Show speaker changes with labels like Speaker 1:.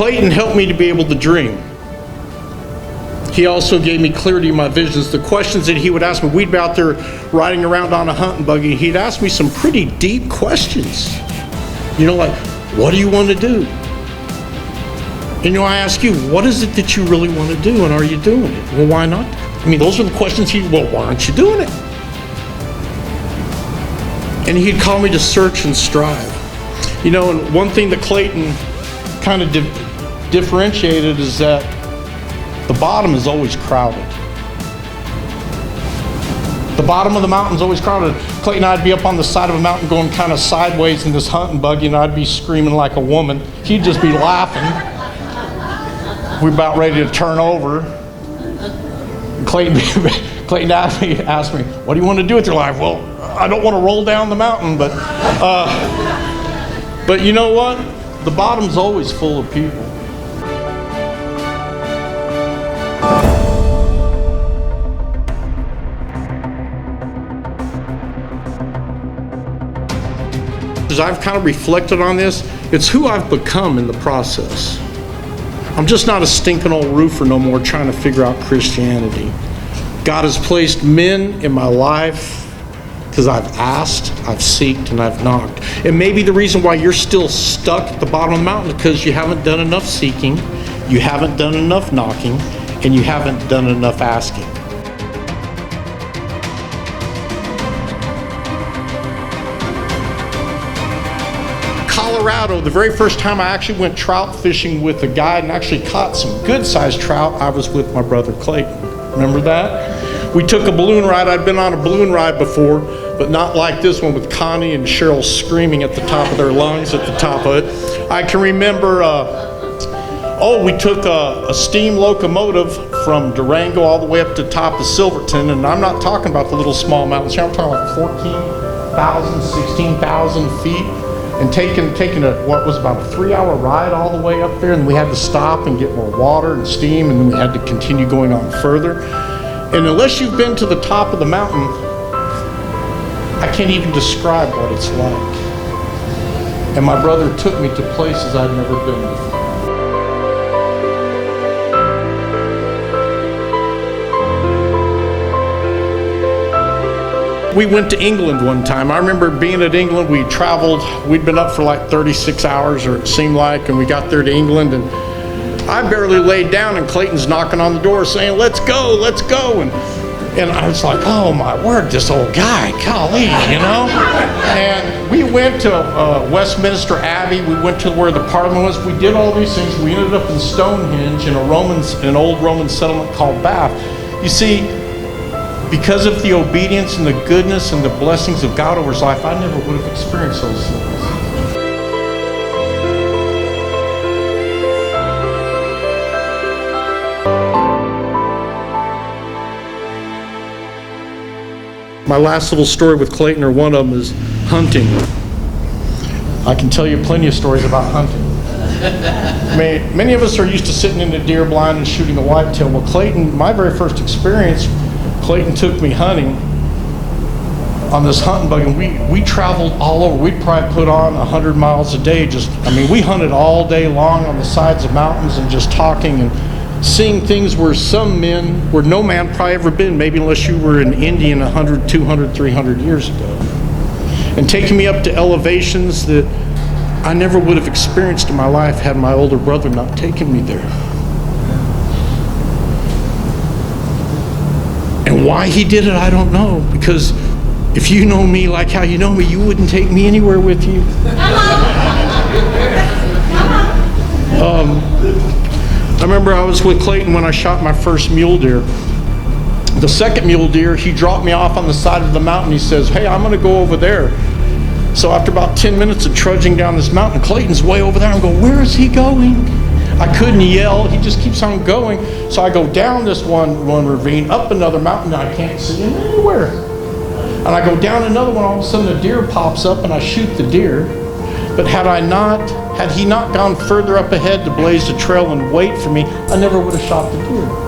Speaker 1: Clayton helped me to be able to dream. He also gave me clarity in my visions. The questions that he would ask me, we'd be out there riding around on a hunting buggy, and he'd ask me some pretty deep questions. You know, like, what do you want to do? And you know, I ask you, what is it that you really want to do, and are you doing it? Well, why not? I mean, those are the questions well, why aren't you doing it? And he'd call me to search and strive. You know, and one thing that Clayton kind of differentiated is that the bottom is always crowded. The bottom of the mountain's always crowded. Clayton and I'd be up on the side of a mountain going kind of sideways in this hunting buggy, and I'd be screaming like a woman. He'd just be laughing. We're about ready to turn over. Clayton asked me, what do you want to do with your life? Well, I don't want to roll down the mountain, but you know what? The bottom's always full of people. As I've kind of reflected on this, it's who I've become in the process. I'm just not a stinking old roofer no more trying to figure out Christianity. God has placed men in my life because I've asked, I've seeked, and I've knocked. And maybe the reason why you're still stuck at the bottom of the mountain is because you haven't done enough seeking, you haven't done enough knocking, and you haven't done enough asking. Colorado, the very first time I actually went trout fishing with a guide and actually caught some good-sized trout, I was with my brother Clayton. Remember that? We took a balloon ride. I'd been on a balloon ride before, but not like this one with Connie and Cheryl screaming at the top of their lungs at the top of it. I can remember, we took a steam locomotive from Durango all the way up to the top of Silverton, and I'm not talking about the little small mountains here. I'm talking like 14,000, 16,000 feet. And taking what was about a 3-hour ride all the way up there, and we had to stop and get more water and steam, and then we had to continue going on further. And unless you've been to the top of the mountain, I can't even describe what it's like. And my brother took me to places I'd never been before. We went to England one time. I remember being at England. We traveled. We'd been up for like 36 hours, or it seemed like, and we got there to England, and I barely laid down, and Clayton's knocking on the door saying, let's go, let's go. And I was like, oh my word, this old guy, golly, you know? And we went to Westminster Abbey. We went to where the Parliament was. We did all these things. We ended up in Stonehenge in an old Roman settlement called Bath. You see, because of the obedience and the goodness and the blessings of God over his life, I never would have experienced those things. My last little story with Clayton, or one of them, is hunting. I can tell you plenty of stories about hunting. I mean, many of us are used to sitting in the deer blind and shooting a whitetail. Well, Clayton, my very first experience, Clayton took me hunting on this hunting buggy, and we traveled all over. We'd probably put on 100 miles a day. We hunted all day long on the sides of mountains and just talking and seeing things where no man probably ever been, maybe unless you were an Indian 100, 200, 300 years ago. And taking me up to elevations that I never would have experienced in my life had my older brother not taken me there. And why he did it, I don't know. Because if you know me like how you know me, you wouldn't take me anywhere with you. I remember I was with Clayton when I shot my first mule deer. The second mule deer, he dropped me off on the side of the mountain. He says, hey, I'm going to go over there. So after about 10 minutes of trudging down this mountain, Clayton's way over there. I'm going, where is he going? I couldn't yell. He just keeps on going. So I go down this one ravine, up another mountain, and I can't see him anywhere. And I go down another one, all of a sudden a deer pops up, and I shoot the deer. But had he not gone further up ahead to blaze the trail and wait for me, I never would have shot the deer.